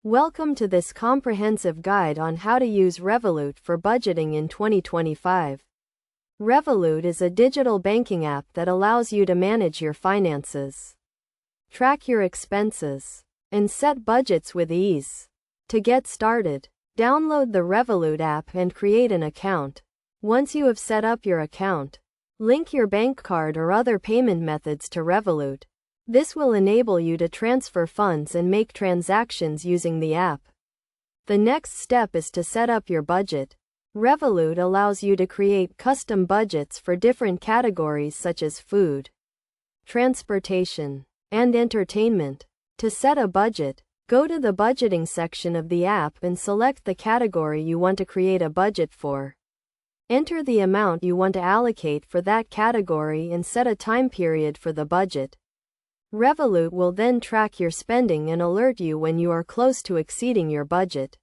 Welcome to this comprehensive guide on how to use Revolut for budgeting in 2025. Revolut is a digital banking app that allows you to manage your finances, track your expenses, and set budgets with ease. To get started, download the Revolut app and create an account. Once you have set up your account, link your bank card or other payment methods to Revolut. This will enable you to transfer funds and make transactions using the app. The next step is to set up your budget. Revolut allows you to create custom budgets for different categories such as food, transportation, and entertainment. To set a budget, go to the budgeting section of the app and select the category you want to create a budget for. Enter the amount you want to allocate for that category and set a time period for the budget. Revolut will then track your spending and alert you when you are close to exceeding your budget.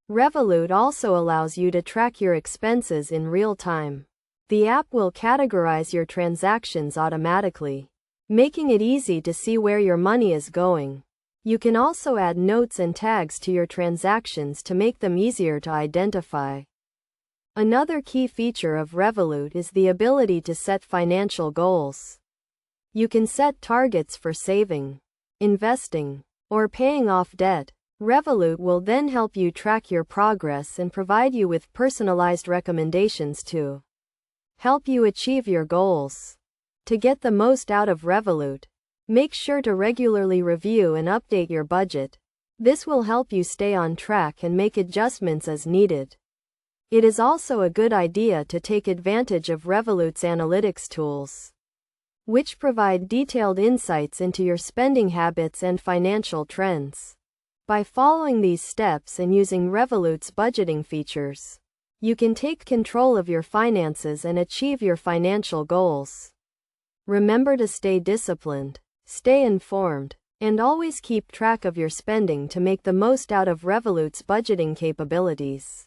Revolut also allows you to track your expenses in real time. The app will categorize your transactions automatically, making it easy to see where your money is going. You can also add notes and tags to your transactions to make them easier to identify. Another key feature of Revolut is the ability to set financial goals. You can set targets for saving, investing, or paying off debt. Revolut will then help you track your progress and provide you with personalized recommendations to help you achieve your goals. To get the most out of Revolut, make sure to regularly review and update your budget. This will help you stay on track and make adjustments as needed. It is also a good idea to take advantage of Revolut's analytics tools, which provide detailed insights into your spending habits and financial trends. By following these steps and using Revolut's budgeting features, you can take control of your finances and achieve your financial goals. Remember to stay disciplined, stay informed, and always keep track of your spending to make the most out of Revolut's budgeting capabilities.